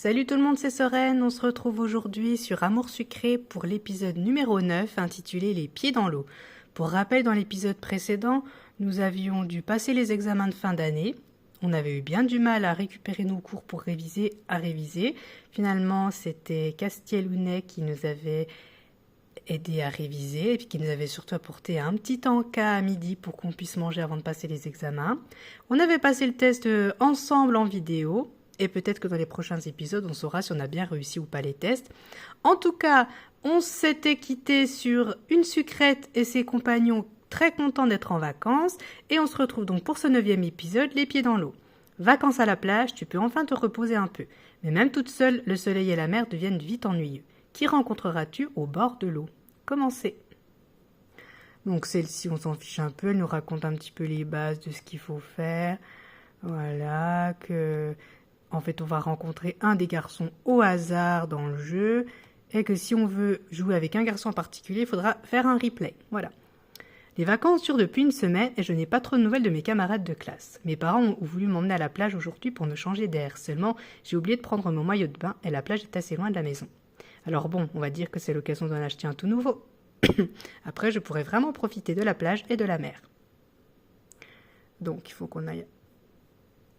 Salut tout le monde, c'est Sorène. On se retrouve aujourd'hui sur Amour sucré pour l'épisode numéro 9 intitulé Les pieds dans l'eau. Pour rappel, dans l'épisode précédent, nous avions dû passer les examens de fin d'année. On avait eu bien du mal à récupérer nos cours pour réviser. Finalement, c'était Castiel-Hounet qui nous avait aidé à réviser et puis qui nous avait surtout apporté un petit encas à midi pour qu'on puisse manger avant de passer les examens. On avait passé le test ensemble en vidéo. Et peut-être que dans les prochains épisodes, on saura si on a bien réussi ou pas les tests. En tout cas, on s'était quitté sur une sucrète et ses compagnons très contents d'être en vacances. Et on se retrouve donc pour ce 9e épisode, les pieds dans l'eau. Vacances à la plage, tu peux enfin te reposer un peu. Mais même toute seule, le soleil et la mer deviennent vite ennuyeux. Qui rencontreras-tu au bord de l'eau? Commencez. Donc celle-ci, on s'en fiche un peu. Elle nous raconte un petit peu les bases de ce qu'il faut faire. Voilà, en fait, on va rencontrer un des garçons au hasard dans le jeu et que si on veut jouer avec un garçon en particulier, il faudra faire un replay. Voilà. Les vacances durent depuis une semaine et je n'ai pas trop de nouvelles de mes camarades de classe. Mes parents ont voulu m'emmener à la plage aujourd'hui pour me changer d'air. Seulement, j'ai oublié de prendre mon maillot de bain et la plage est assez loin de la maison. Alors bon, on va dire que c'est l'occasion d'en acheter un tout nouveau. Après, je pourrais vraiment profiter de la plage et de la mer. Donc, il faut qu'on aille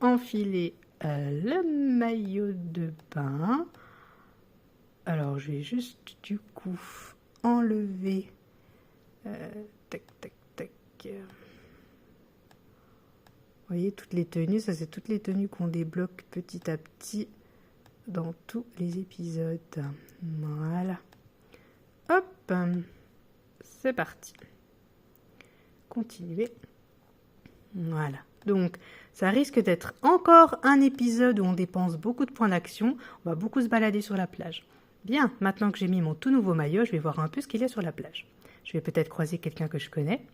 enfiler le maillot de bain. Alors, je vais juste du coup enlever. Tac. Vous voyez, toutes les tenues, ça c'est toutes les tenues qu'on débloque petit à petit dans tous les épisodes. Voilà. Hop, c'est parti. Continuez. Voilà. Donc, ça risque d'être encore un épisode où on dépense beaucoup de points d'action. On va beaucoup se balader sur la plage. Bien, maintenant que j'ai mis mon tout nouveau maillot, je vais voir un peu ce qu'il y a sur la plage. Je vais peut-être croiser quelqu'un que je connais.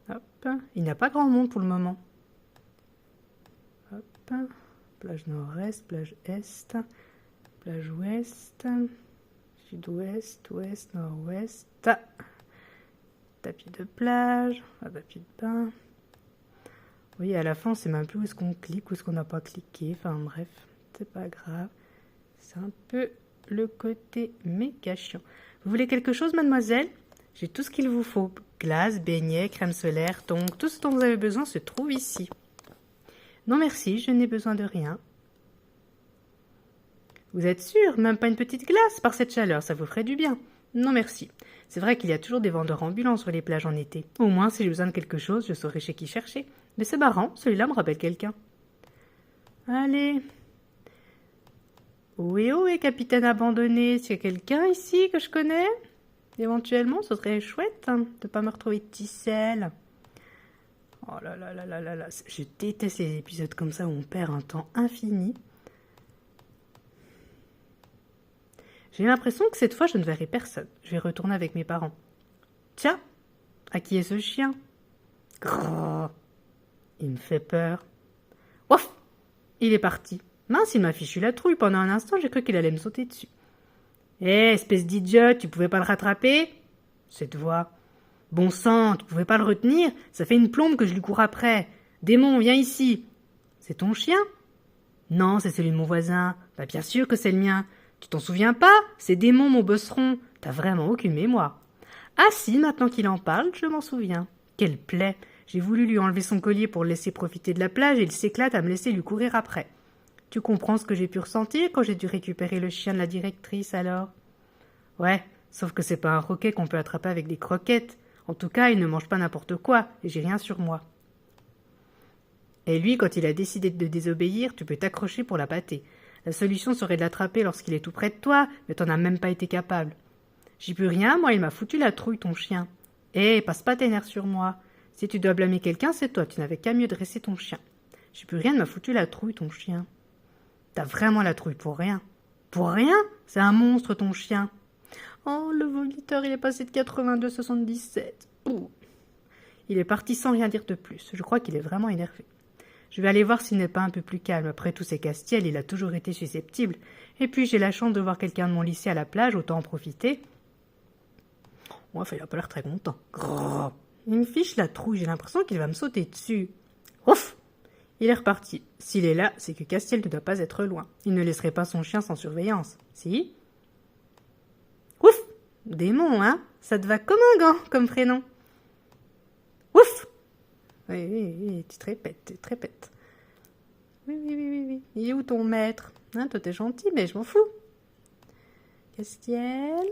Hop, il n'y a pas grand monde pour le moment. Hop, plage nord-est, plage est, plage ouest, sud-ouest, ouest, nord-ouest. Tapis de plage, tapis de bain. Vous voyez, à la fin, on ne sait même plus où est-ce qu'on clique, où est-ce qu'on n'a pas cliqué. Enfin bref, c'est pas grave. C'est un peu le côté méga chiant. Vous voulez quelque chose, mademoiselle? J'ai tout ce qu'il vous faut. Glace, beignets, crème solaire, tongs, tout ce dont vous avez besoin se trouve ici. Non merci, je n'ai besoin de rien. Vous êtes sûr? Même pas une petite glace par cette chaleur, ça vous ferait du bien. Non merci. C'est vrai qu'il y a toujours des vendeurs ambulants sur les plages en été. Au moins, si j'ai besoin de quelque chose, je saurai chez qui chercher. Mais c'est marrant, celui-là me rappelle quelqu'un. Allez. Oui, capitaine abandonné. Est-ce qu'il y a quelqu'un ici que je connais? Éventuellement, ce serait chouette de ne pas me retrouver de ticelle. Oh là. Je déteste les épisodes comme ça où on perd un temps infini. J'ai l'impression que cette fois, je ne verrai personne. Je vais retourner avec mes parents. Tiens, à qui est ce chien? Grrr, il me fait peur. Ouf, il est parti. Mince, il m'a fichu la trouille. Pendant un instant, j'ai cru qu'il allait me sauter dessus. Hé, espèce d'idiote, tu pouvais pas le rattraper? Cette voix. Bon sang, tu pouvais pas le retenir? Ça fait une plombe que je lui cours après. Démon, viens ici. C'est ton chien? Non, c'est celui de mon voisin. Bah bien sûr que c'est le mien. Tu t'en souviens pas? C'est Démon, mon bosseron. T'as vraiment aucune mémoire. Ah si, maintenant qu'il en parle, je m'en souviens. Quelle plaie. J'ai voulu lui enlever son collier pour le laisser profiter de la plage et il s'éclate à me laisser lui courir après. Tu comprends ce que j'ai pu ressentir quand j'ai dû récupérer le chien de la directrice, alors? Ouais, sauf que c'est pas un roquet qu'on peut attraper avec des croquettes. En tout cas, il ne mange pas n'importe quoi, et j'ai rien sur moi. Et lui, quand il a décidé de désobéir, tu peux t'accrocher pour la pâter. La solution serait de l'attraper lorsqu'il est tout près de toi, mais t'en as même pas été capable. J'y peux rien, moi, il m'a foutu la trouille, ton chien. Hé, passe pas tes nerfs sur moi. Si tu dois blâmer quelqu'un, c'est toi, tu n'avais qu'à mieux dresser ton chien. J'y peux rien, il m'a foutu la trouille, ton chien. T'as vraiment la trouille pour rien. Pour rien? C'est un monstre, ton chien. Oh, le vomiteur, il est passé de 82 à 77. Ouh. Il est parti sans rien dire de plus. Je crois qu'il est vraiment énervé. Je vais aller voir s'il n'est pas un peu plus calme. Après tous ces Castiel, il a toujours été susceptible. Et puis, j'ai la chance de voir quelqu'un de mon lycée à la plage, autant en profiter. Enfin, il a pas l'air très content. Grrr. Il me fiche la trouille, j'ai l'impression qu'il va me sauter dessus. Ouf! il est reparti. S'il est là, c'est que Castiel ne doit pas être loin. Il ne laisserait pas son chien sans surveillance. Si? Ouf! Démon, hein? Ça te va comme un gant, comme prénom. Ouf! Oui, oui, oui, tu te répètes. Oui. Il est où ton maître? Hein, toi, t'es gentil, mais je m'en fous. Castiel?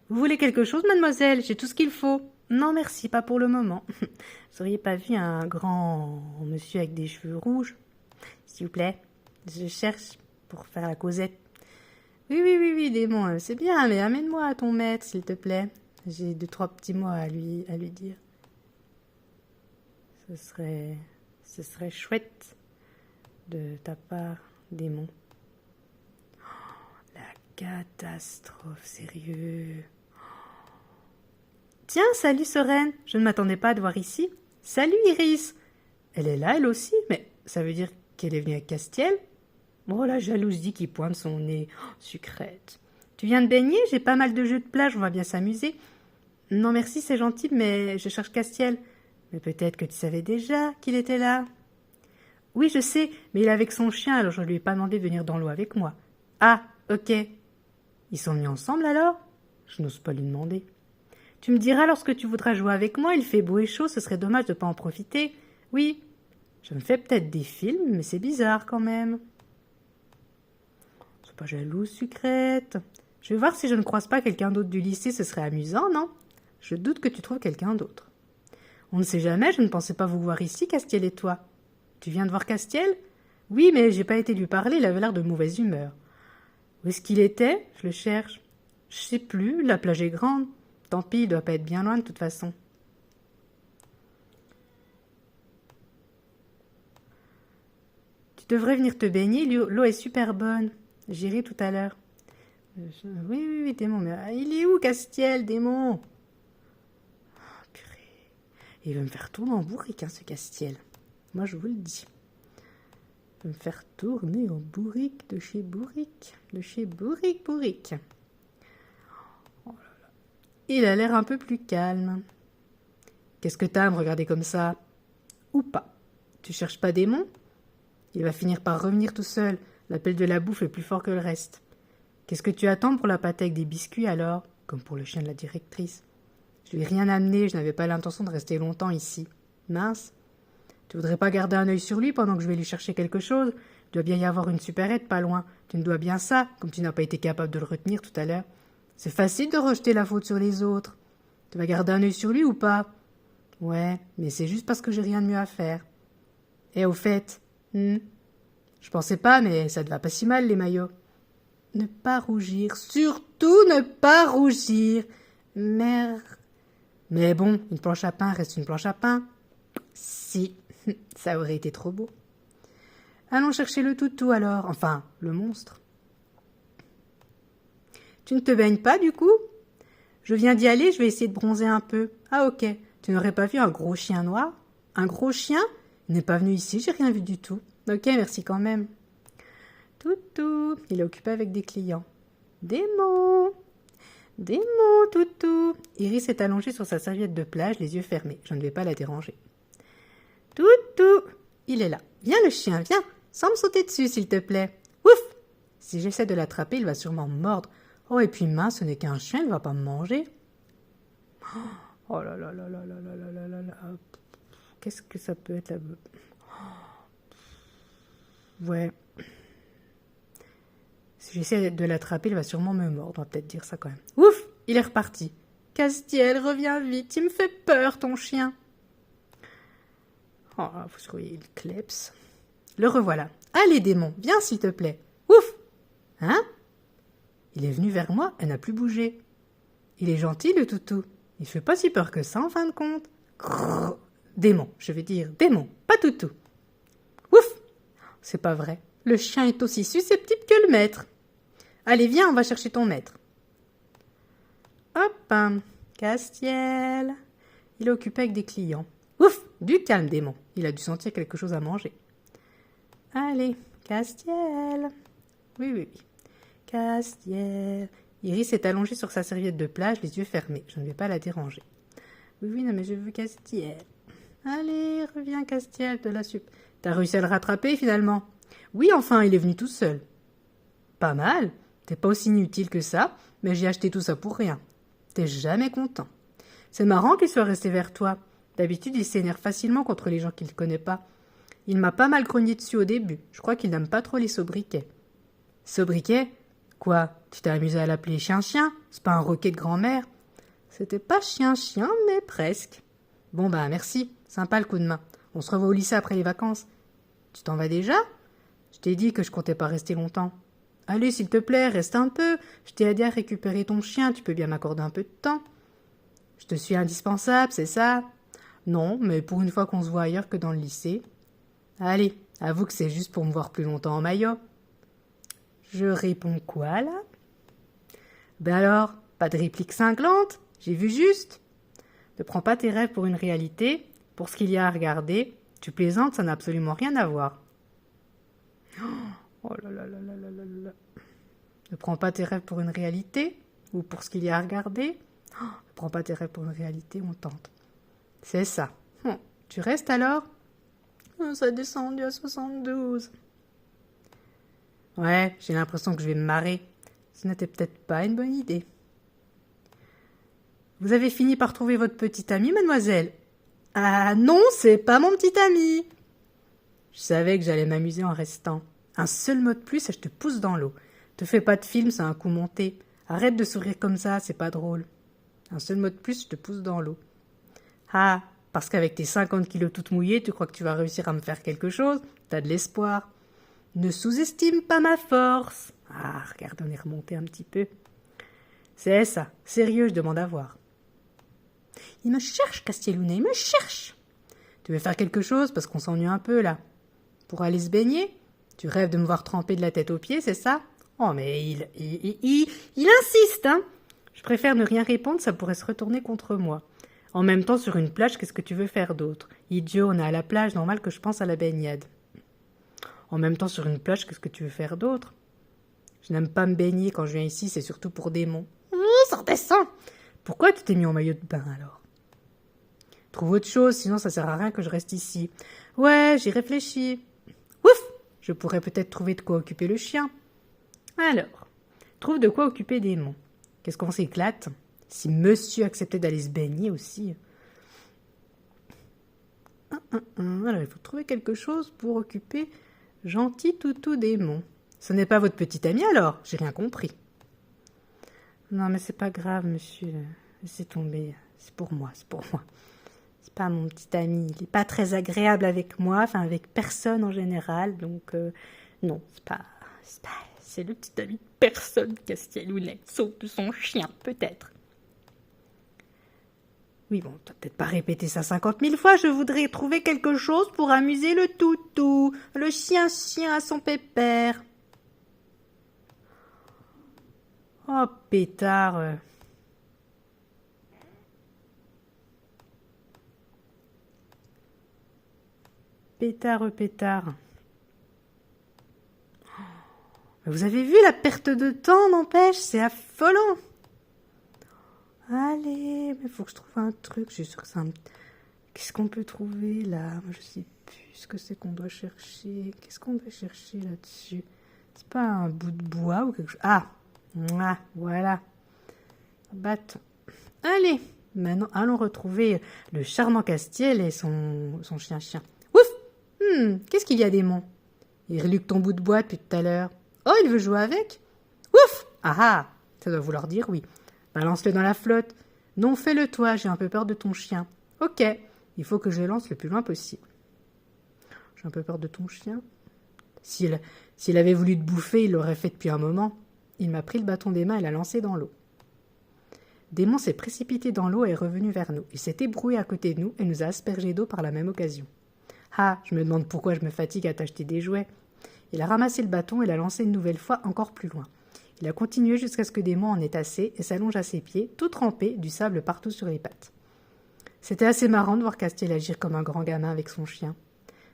Vous voulez quelque chose, mademoiselle? J'ai tout ce qu'il faut. Non, merci, pas pour le moment. Vous n'auriez pas vu un grand monsieur avec des cheveux rouges? S'il vous plaît, je cherche pour faire la causette. Oui, démon, c'est bien, mais amène-moi ton maître, s'il te plaît. J'ai 2-3 petits mots à lui dire. Ce serait chouette de ta part, démon. Oh, la catastrophe, sérieux. Tiens, salut Sereine, je ne m'attendais pas à te voir ici. Salut Iris. Elle est là, elle aussi, mais ça veut dire qu'elle est venue avec Castiel? Oh, la jalousie qui pointe son nez. Oh, sucrète. Tu viens de baigner? J'ai pas mal de jeux de plage, on va bien s'amuser. Non merci, c'est gentil, mais je cherche Castiel. Mais peut-être que tu savais déjà qu'il était là. Oui, je sais, mais il est avec son chien, alors je ne lui ai pas demandé de venir dans l'eau avec moi. Ah, ok. Ils sont venus ensemble alors? Je n'ose pas lui demander. Tu me diras lorsque tu voudras jouer avec moi, il fait beau et chaud, ce serait dommage de ne pas en profiter. Oui, je me fais peut-être des films, mais c'est bizarre quand même. Sois pas jalouse, sucrète. Je vais voir si je ne croise pas quelqu'un d'autre du lycée, ce serait amusant, non? Je doute que tu trouves quelqu'un d'autre. On ne sait jamais, je ne pensais pas vous voir ici, Castiel et toi. Tu viens de voir Castiel? Oui, mais j'ai pas été lui parler, il avait l'air de mauvaise humeur. Où est-ce qu'il était? Je le cherche. Je sais plus, la plage est grande. Tant pis, il doit pas être bien loin de toute façon. Tu devrais venir te baigner, l'eau est super bonne. J'irai tout à l'heure. Oui, démon, mais il est où, Castiel, démon? Oh, purée. Il veut me faire tourner en bourrique, hein, ce Castiel. Moi, je vous le dis. Il veut me faire tourner en bourrique de chez bourrique. De chez bourrique. Oh là là. Il a l'air un peu plus calme. Qu'est-ce que t'as à me regarder comme ça? Ou pas? Tu cherches pas démon? Il va finir par revenir tout seul. L'appel de la bouffe est plus fort que le reste. Qu'est-ce que tu attends pour la pâtée avec des biscuits alors? Comme pour le chien de la directrice. Je lui ai rien amené, je n'avais pas l'intention de rester longtemps ici. Mince. Tu voudrais pas garder un œil sur lui pendant que je vais lui chercher quelque chose? Il doit bien y avoir une supérette pas loin. Tu me dois bien ça, comme tu n'as pas été capable de le retenir tout à l'heure. C'est facile de rejeter la faute sur les autres. Tu vas garder un œil sur lui ou pas? Ouais, mais c'est juste parce que j'ai rien de mieux à faire. Et au fait, je pensais pas, mais ça te va pas si mal, les maillots. Ne pas rougir, surtout ne pas rougir. Merde. Mais bon, une planche à pain reste une planche à pain. Si, ça aurait été trop beau. Allons chercher le toutou alors, enfin, le monstre. Tu ne te baignes pas du coup? Je viens d'y aller, je vais essayer de bronzer un peu. Ah ok, tu n'aurais pas vu un gros chien noir? Un gros chien? Il n'est pas venu ici, j'ai rien vu du tout. Ok, merci quand même. Toutou, il est occupé avec des clients. Démon, toutou. Iris est allongée sur sa serviette de plage, les yeux fermés. Je ne vais pas la déranger. Toutou, il est là. Viens le chien, viens, sans me sauter dessus s'il te plaît. Ouf! Si j'essaie de l'attraper, il va sûrement me mordre. Oh, et puis mince, ce n'est qu'un chien, il ne va pas me manger. Oh là là là là là là là là là là. Qu'est-ce que ça peut être là? Ouais. Si j'essaie de l'attraper, il va sûrement me mordre. On va peut-être dire ça quand même. Ouf! Il est reparti. Castiel, reviens vite. Il me fait peur, ton chien. Oh, vous soyez le kleps. Le revoilà. Allez, démon, viens s'il te plaît. Ouf! Hein? Il est venu vers moi, elle n'a plus bougé. Il est gentil, le toutou. Il fait pas si peur que ça, en fin de compte. Grrr. Démon, je vais dire démon, pas toutou. Ouf! C'est pas vrai. Le chien est aussi susceptible que le maître. Allez, viens, on va chercher ton maître. Hop, Castiel. Il est occupé avec des clients. Ouf! Du calme, démon. Il a dû sentir quelque chose à manger. Allez, Castiel. Oui. Castiel. Iris est allongée sur sa serviette de plage, les yeux fermés. Je ne vais pas la déranger. Oui, non, mais je veux Castiel. Allez, reviens, Castiel, de la sup. T'as réussi à le rattraper, finalement? Oui, enfin, il est venu tout seul. Pas mal. T'es pas aussi inutile que ça, mais j'ai acheté tout ça pour rien. T'es jamais content. C'est marrant qu'il soit resté vers toi. D'habitude, il s'énerve facilement contre les gens qu'il ne connaît pas. Il m'a pas mal grogné dessus au début. Je crois qu'il n'aime pas trop les sobriquets. Sobriquet? Quoi? Tu t'es amusé à l'appeler chien-chien? C'est pas un roquet de grand-mère? C'était pas chien-chien, mais presque. Bon bah merci, sympa le coup de main. On se revoit au lycée après les vacances. Tu t'en vas déjà? Je t'ai dit que je comptais pas rester longtemps. Allez, s'il te plaît, reste un peu. Je t'ai aidé à récupérer ton chien, tu peux bien m'accorder un peu de temps. Je te suis indispensable, c'est ça? Non, mais pour une fois qu'on se voit ailleurs que dans le lycée. Allez, avoue que c'est juste pour me voir plus longtemps en maillot. Je réponds quoi, là? Ben alors, pas de réplique cinglante? J'ai vu juste. Ne prends pas tes rêves pour une réalité. Pour ce qu'il y a à regarder, tu plaisantes, ça n'a absolument rien à voir. Oh là là là là là là là. Ne prends pas tes rêves pour une réalité ou pour ce qu'il y a à regarder. Ne prends pas tes rêves pour une réalité, on tente. C'est ça. Tu restes alors? Ça a descendu à 72. Ouais, j'ai l'impression que je vais me marrer. Ce n'était peut-être pas une bonne idée. Vous avez fini par trouver votre petit ami, mademoiselle? Ah non, c'est pas mon petit ami. Je savais que j'allais m'amuser en restant. Un seul mot de plus et je te pousse dans l'eau. Te fais pas de film, c'est un coup monté. Arrête de sourire comme ça, c'est pas drôle. Un seul mot de plus, je te pousse dans l'eau. Ah, parce qu'avec tes 50 kilos toutes mouillées, tu crois que tu vas réussir à me faire quelque chose? T'as de l'espoir. Ne sous-estime pas ma force. Ah, regarde, on est remonté un petit peu. C'est ça, sérieux, je demande à voir. Il me cherche, Castielounet, il me cherche. Tu veux faire quelque chose parce qu'on s'ennuie un peu là. Pour aller se baigner? Tu rêves de me voir tremper de la tête aux pieds, c'est ça? Oh, mais il insiste, hein. Je préfère ne rien répondre, ça pourrait se retourner contre moi. En même temps, sur une plage, qu'est-ce que tu veux faire d'autre? Idiot, on est à la plage, normal que je pense à la baignade. En même temps, sur une plage, qu'est-ce que tu veux faire d'autre? Je n'aime pas me baigner quand je viens ici, c'est surtout pour des monts. Ça redescend. Pourquoi tu t'es mis en maillot de bain, alors? Trouve autre chose, sinon ça sert à rien que je reste ici. Ouais, j'y réfléchis. Ouf! Je pourrais peut-être trouver de quoi occuper le chien. Alors, trouve de quoi occuper Démon. Qu'est-ce qu'on s'éclate? Si monsieur acceptait d'aller se baigner aussi. Alors, il faut trouver quelque chose pour occuper Gentil Toutou Démon. Ce n'est pas votre petit ami alors? J'ai rien compris. Non, mais c'est pas grave, monsieur. Laissez tomber. C'est pour moi, c'est pour moi. C'est pas mon petit ami. Il est pas très agréable avec moi, enfin avec personne en général. Donc, non, c'est le petit ami de personne, Castielounet. Sauf de son chien, peut-être. Oui, bon, t'as peut-être pas répété ça 50 000 fois. Je voudrais trouver quelque chose pour amuser le toutou. Le chien à son pépère. Oh, pétard. Pétard. Vous avez vu la perte de temps, n'empêche, c'est affolant. Allez, mais faut que je trouve un truc. Je suis sûre que c'est un... Qu'est-ce qu'on peut trouver là? Moi, je sais plus ce que c'est qu'on doit chercher. Qu'est-ce qu'on doit chercher là-dessus? C'est pas un bout de bois ou quelque chose? Ah, voilà. Bâton. Allez, maintenant, allons retrouver le charmant Castiel et son chien. Ouf! Qu'est-ce qu'il y a, Démon? Il reluque ton bout de bois depuis tout à l'heure. Oh, il veut jouer avec? Ouf! Ah! Ça doit vouloir dire oui. Balance-le dans la flotte. Non, fais-le toi, j'ai un peu peur de ton chien. Ok, il faut que je le lance le plus loin possible. J'ai un peu peur de ton chien. S'il avait voulu te bouffer, il l'aurait fait depuis un moment. Il m'a pris le bâton des mains et l'a lancé dans l'eau. Démon s'est précipité dans l'eau et est revenu vers nous. Il s'est ébroué à côté de nous et nous a aspergé d'eau par la même occasion. Ah, je me demande pourquoi je me fatigue à t'acheter des jouets. Il a ramassé le bâton et l'a lancé une nouvelle fois encore plus loin. Il a continué jusqu'à ce que Démon en ait assez et s'allonge à ses pieds, tout trempé, du sable partout sur les pattes. C'était assez marrant de voir Castiel agir comme un grand gamin avec son chien.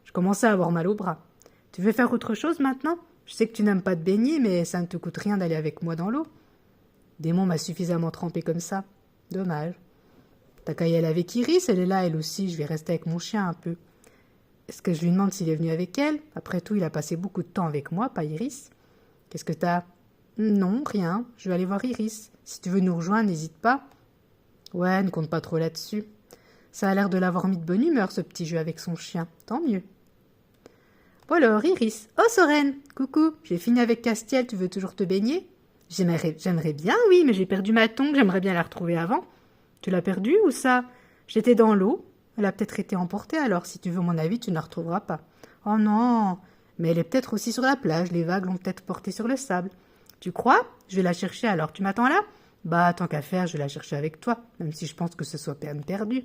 Je commençais à avoir mal au bras. Tu veux faire autre chose maintenant? Je sais que tu n'aimes pas te baigner, mais ça ne te coûte rien d'aller avec moi dans l'eau. Démon m'a suffisamment trempé comme ça. Dommage. T'as qu'à y aller avec Iris, elle est là, elle aussi, je vais rester avec mon chien un peu. Est-ce que je lui demande s'il est venu avec elle? Après tout, il a passé beaucoup de temps avec moi, pas Iris. Qu'est-ce que t'as? Non, rien, je vais aller voir Iris. Si tu veux nous rejoindre, n'hésite pas. Ouais, ne compte pas trop là-dessus. Ça a l'air de l'avoir mis de bonne humeur, ce petit jeu avec son chien. Tant mieux. Bon alors, Iris. Oh, Sorène. Coucou, j'ai fini avec Castiel, tu veux toujours te baigner? J'aimerais bien, oui, mais j'ai perdu ma tongue, j'aimerais bien la retrouver avant. Tu l'as perdue, ou ça? J'étais dans l'eau. Elle a peut-être été emportée, alors si tu veux mon avis, tu ne la retrouveras pas. Oh non, mais elle est peut-être aussi sur la plage, les vagues l'ont peut-être portée sur le sable. Tu crois? Je vais la chercher alors, tu m'attends là? Bah, tant qu'à faire, je vais la chercher avec toi, même si je pense que ce soit peine perdue.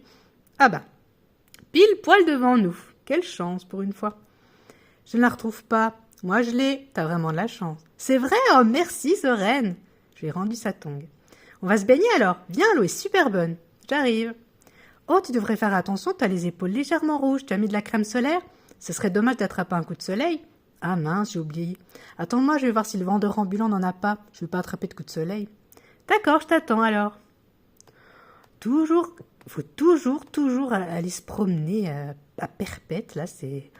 Ah bah, pile poil devant nous. Quelle chance pour une fois. Je ne la retrouve pas. Moi, je l'ai. T'as vraiment de la chance. C'est vrai? Oh, merci, Sorène. Je lui ai rendu sa tongue. On va se baigner alors. Viens, l'eau est super bonne. J'arrive. Oh, tu devrais faire attention, t'as les épaules légèrement rouges. Tu as mis de la crème solaire? Ce serait dommage d'attraper un coup de soleil. Ah mince, j'ai oublié. Attends-moi, je vais voir si le vendeur ambulant n'en a pas. Je ne veux pas attraper de coup de soleil. D'accord, je t'attends alors. Faut toujours aller se promener à perpète, là, c'est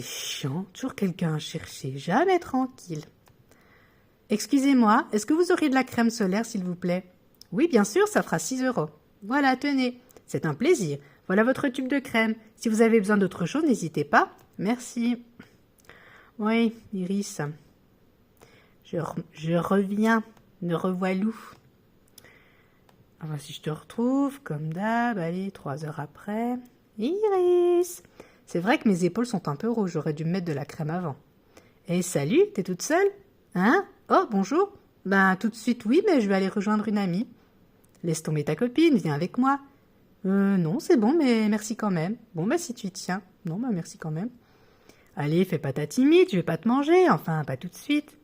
chiant. Toujours quelqu'un à chercher, jamais tranquille. Excusez-moi, est-ce que vous auriez de la crème solaire, s'il vous plaît? Oui, bien sûr, ça fera 6 €. Voilà, tenez, c'est un plaisir. Voilà votre tube de crème. Si vous avez besoin d'autre chose, n'hésitez pas. Merci. Oui, Iris. Je reviens. Me revoilou. Enfin, si je te retrouve, comme d'hab, allez, 3 heures après. Iris! C'est vrai que mes épaules sont un peu rouges, j'aurais dû me mettre de la crème avant. Eh, salut, t'es toute seule? Hein? Oh, bonjour. Ben, tout de suite, oui, mais je vais aller rejoindre une amie. Laisse tomber ta copine, viens avec moi. Non, c'est bon, mais merci quand même. Bon, bah, si tu y tiens. Non, bah, merci quand même. Allez, fais pas ta timide, je vais pas te manger, enfin, pas tout de suite.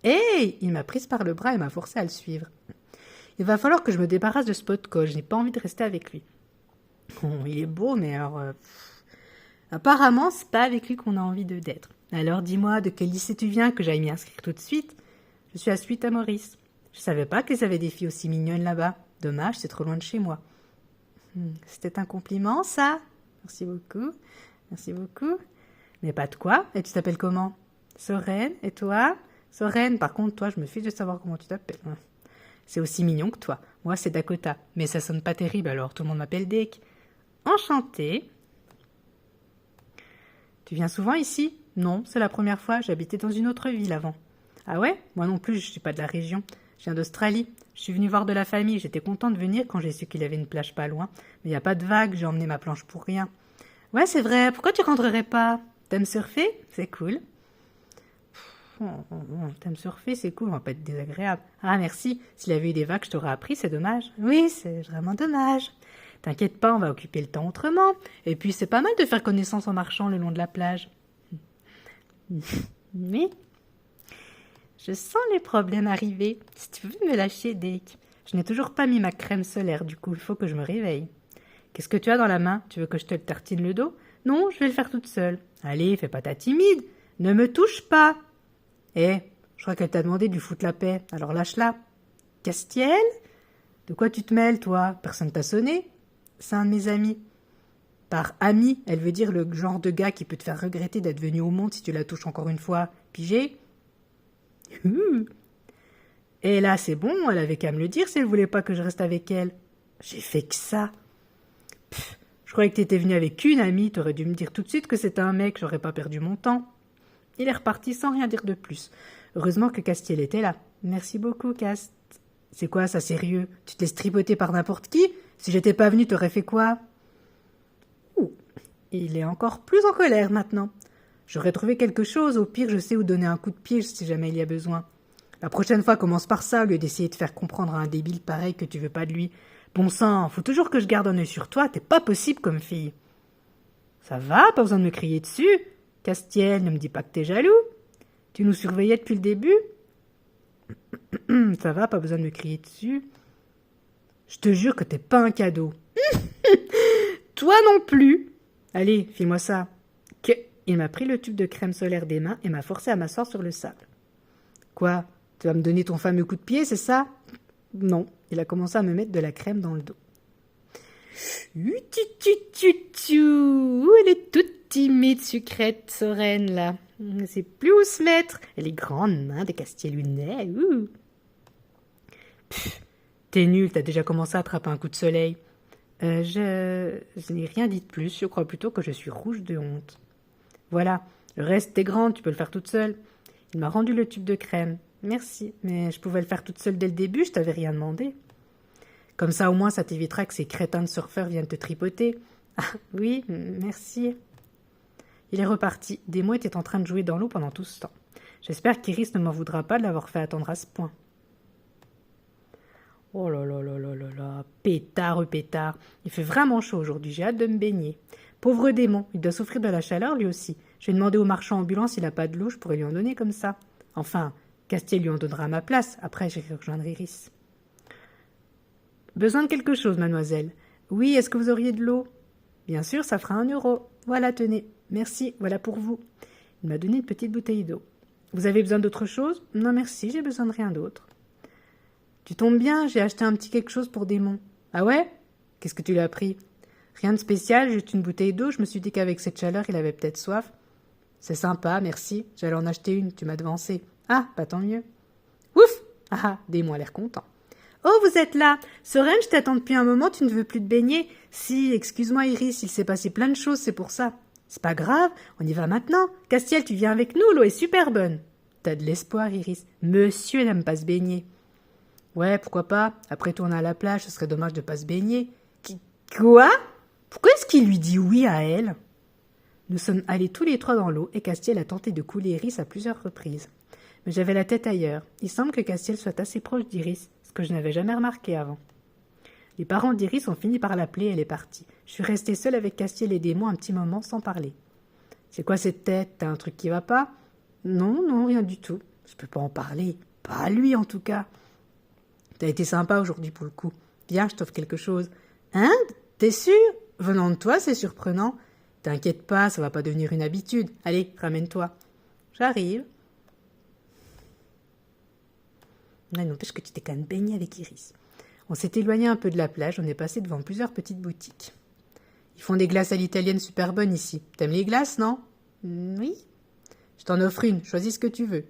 Hey! Il m'a prise par le bras et m'a forcé à le suivre. Il va falloir que je me débarrasse de ce pot de colle, je n'ai pas envie de rester avec lui. Bon, il est beau, mais alors... apparemment, c'est pas avec lui qu'on a envie d'être. Alors, dis-moi, de quel lycée tu viens, que j'aille m'y inscrire tout de suite? Je suis à Suite à Maurice. Je savais pas qu'ils avaient des filles aussi mignonnes là-bas. Dommage, c'est trop loin de chez moi. C'était un compliment, ça? Merci beaucoup. Merci beaucoup. Mais pas de quoi. Et tu t'appelles comment? Sorène. Et toi? Sorène, par contre, toi, je me fiche de savoir comment tu t'appelles. C'est aussi mignon que toi. Moi, c'est Dakota. Mais ça sonne pas terrible, alors tout le monde m'appelle Dake. Enchantée. Tu viens souvent ici? Non, c'est la première fois. J'habitais dans une autre ville avant. Ah ouais? Moi non plus, je suis pas de la région. Je viens d'Australie. Je suis venue voir de la famille. J'étais contente de venir quand j'ai su qu'il y avait une plage pas loin. Mais il n'y a pas de vagues. J'ai emmené ma planche pour rien. Ouais, c'est vrai. Pourquoi tu rentrerais pas? T'aimes surfer? C'est cool. T'aimes surfer, c'est cool, on va pas être désagréable. Ah, merci. S'il y avait eu des vagues, je t'aurais appris, c'est dommage. Oui, c'est vraiment dommage. T'inquiète pas, on va occuper le temps autrement. Et puis, c'est pas mal de faire connaissance en marchant le long de la plage. Oui. Je sens les problèmes arriver. Si tu veux me lâcher, Dake. Je n'ai toujours pas mis ma crème solaire, du coup, il faut que je me réveille. Qu'est-ce que tu as dans la main? Tu veux que je te tartine le dos? Non, je vais le faire toute seule. Allez, fais pas ta timide. Ne me touche pas. Je crois qu'elle t'a demandé de lui foutre la paix, alors lâche-la. Castiel? De quoi tu te mêles, toi? Personne t'a sonné? C'est un de mes amis. Par ami, elle veut dire le genre de gars qui peut te faire regretter d'être venu au monde si tu la touches encore une fois. Pigé? Et là, c'est bon, elle avait qu'à me le dire si elle voulait pas que je reste avec elle. J'ai fait que ça. Je croyais que t'étais venu avec une amie, t'aurais dû me dire tout de suite que c'était un mec, j'aurais pas perdu mon temps. Il est reparti sans rien dire de plus. Heureusement que Castiel était là. Merci beaucoup, Cast. C'est quoi ça, sérieux? Tu te laisses tripoter par n'importe qui? Si j'étais pas venu, t'aurais fait quoi? Il est encore plus en colère maintenant. J'aurais trouvé quelque chose, au pire je sais où donner un coup de pied si jamais il y a besoin. La prochaine fois, commence par ça, au lieu d'essayer de faire comprendre à un débile pareil que tu veux pas de lui. Bon sang, faut toujours que je garde un œil sur toi, t'es pas possible comme fille. Ça va, pas besoin de me crier dessus. Castiel, ne me dis pas que t'es jaloux. Tu nous surveillais depuis le début? Ça va, pas besoin de me crier dessus. Je te jure que t'es pas un cadeau. Toi non plus. Allez, file-moi ça. Il m'a pris le tube de crème solaire des mains et m'a forcé à m'asseoir sur le sable. Quoi? Tu vas me donner ton fameux coup de pied, c'est ça? Non, il a commencé à me mettre de la crème dans le dos. Elle est toute timide, sucrète, Soren, là. Elle ne sait plus où se mettre. Elle est grande main de Castiel-Lunet. T'es nul, t'as déjà commencé à attraper un coup de soleil. Je n'ai rien dit de plus, je crois plutôt que je suis rouge de honte. Voilà, le reste t'es grande, tu peux le faire toute seule. Il m'a rendu le tube de crème. Merci, mais je pouvais le faire toute seule dès le début, je t'avais rien demandé. Comme ça, au moins, ça t'évitera que ces crétins de surfeurs viennent te tripoter. Ah, oui, merci. Il est reparti. Demo était en train de jouer dans l'eau pendant tout ce temps. J'espère qu'Iris ne m'en voudra pas de l'avoir fait attendre à ce point. Oh là là là là là là, pétard, pétard. Il fait vraiment chaud aujourd'hui, j'ai hâte de me baigner. Pauvre démon, il doit souffrir de la chaleur lui aussi. Je vais demander au marchand ambulant s'il n'a pas de l'eau, je pourrais lui en donner comme ça. Enfin, Castiel lui en donnera à ma place, après j'irai rejoindre Iris. Besoin de quelque chose, mademoiselle. Oui, est-ce que vous auriez de l'eau? Bien sûr, ça fera 1 euro. Voilà, tenez. Merci, voilà pour vous. Il m'a donné une petite bouteille d'eau. Vous avez besoin d'autre chose? Non, merci, j'ai besoin de rien d'autre. Tu tombes bien, j'ai acheté un petit quelque chose pour Démon. Ah ouais? Qu'est-ce que tu lui as pris? Rien de spécial, juste une bouteille d'eau, je me suis dit qu'avec cette chaleur, il avait peut-être soif. C'est sympa, merci. J'allais en acheter une, tu m'as devancé. Ah, pas tant mieux. Ouf! Ah, Démon a l'air content. Oh, vous êtes là! Soren, je t'attends depuis un moment, tu ne veux plus te baigner? Si, excuse-moi Iris, il s'est passé plein de choses, c'est pour ça. C'est pas grave, on y va maintenant. Castiel, tu viens avec nous, l'eau est super bonne. T'as de l'espoir, Iris. Monsieur n'aime pas se baigner. Ouais, pourquoi pas? Après tout, on est à la plage, ce serait dommage de pas se baigner. Quoi? Pourquoi est-ce qu'il lui dit oui à elle? Nous sommes allés tous les 3 dans l'eau et Castiel a tenté de couler Iris à plusieurs reprises. Mais j'avais la tête ailleurs. Il semble que Castiel soit assez proche d'Iris, ce que je n'avais jamais remarqué avant. Les parents d'Iris ont fini par l'appeler et elle est partie. Je suis restée seule avec Castiel et Démon un petit moment sans parler. C'est quoi cette tête? T'as un truc qui va pas? Non, non, rien du tout. Je peux pas en parler. Pas à lui en tout cas. T'as été sympa aujourd'hui pour le coup. Viens, je t'offre quelque chose. Hein? T'es sûr? Venant de toi, c'est surprenant. T'inquiète pas, ça va pas devenir une habitude. Allez, ramène-toi. J'arrive. Il n'empêche que tu t'es quand même baigné avec Iris. On s'est éloigné un peu de la plage, on est passé devant plusieurs petites boutiques. Ils font des glaces à l'italienne super bonnes ici. T'aimes les glaces, non? Oui. Je t'en offre une, choisis ce que tu veux.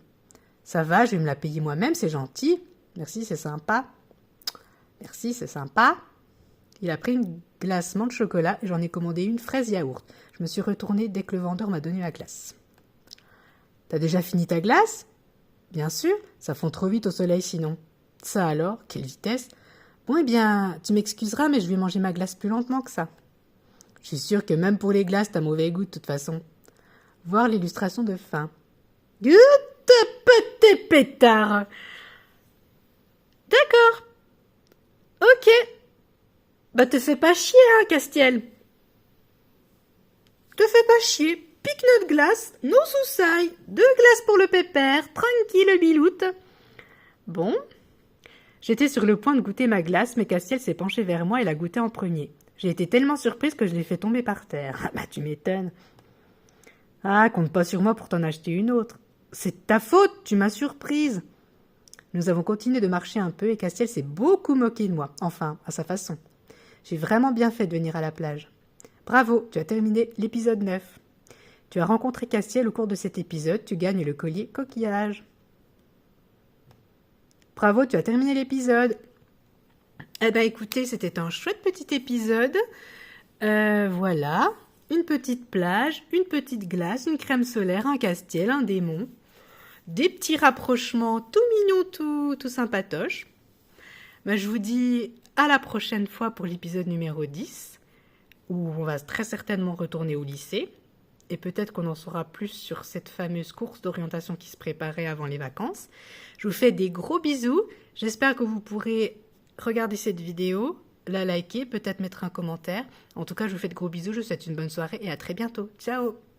Ça va, je vais me la payer moi-même, c'est gentil. Merci, c'est sympa. Merci, c'est sympa. Il a pris une glace menthe chocolat et j'en ai commandé une fraise yaourt. Je me suis retournée dès que le vendeur m'a donné la glace. T'as déjà fini ta glace? Bien sûr, ça fond trop vite au soleil sinon. Ça alors, quelle vitesse! Bon, eh bien, tu m'excuseras, mais je vais manger ma glace plus lentement que ça. Je suis sûre que même pour les glaces, t'as mauvais goût de toute façon. Voir l'illustration de fin. Petit pétard! D'accord. Ok. Bah te fais pas chier, hein, Castiel. Te fais pas chier. Pique notre glace, nos soussailles, 2 glaces pour le pépère, tranquille biloute. Bon. J'étais sur le point de goûter ma glace, mais Castiel s'est penché vers moi et l'a goûté en premier. J'ai été tellement surprise que je l'ai fait tomber par terre. Ah bah tu m'étonnes. Ah, compte pas sur moi pour t'en acheter une autre. C'est ta faute, tu m'as surprise. Nous avons continué de marcher un peu et Castiel s'est beaucoup moqué de moi, enfin, à sa façon. J'ai vraiment bien fait de venir à la plage. Bravo, tu as terminé l'épisode 9. Tu as rencontré Castiel au cours de cet épisode, tu gagnes le collier coquillage. Bravo, tu as terminé l'épisode. Eh ben écoutez, c'était un chouette petit épisode. Voilà, une petite plage, une petite glace, une crème solaire, un Castiel, un démon. Des petits rapprochements tout mignons, tout sympatoches. Ben, je vous dis à la prochaine fois pour l'épisode numéro 10, où on va très certainement retourner au lycée. Et peut-être qu'on en saura plus sur cette fameuse course d'orientation qui se préparait avant les vacances. Je vous fais des gros bisous. J'espère que vous pourrez regarder cette vidéo, la liker, peut-être mettre un commentaire. En tout cas, je vous fais de gros bisous. Je vous souhaite une bonne soirée et à très bientôt. Ciao!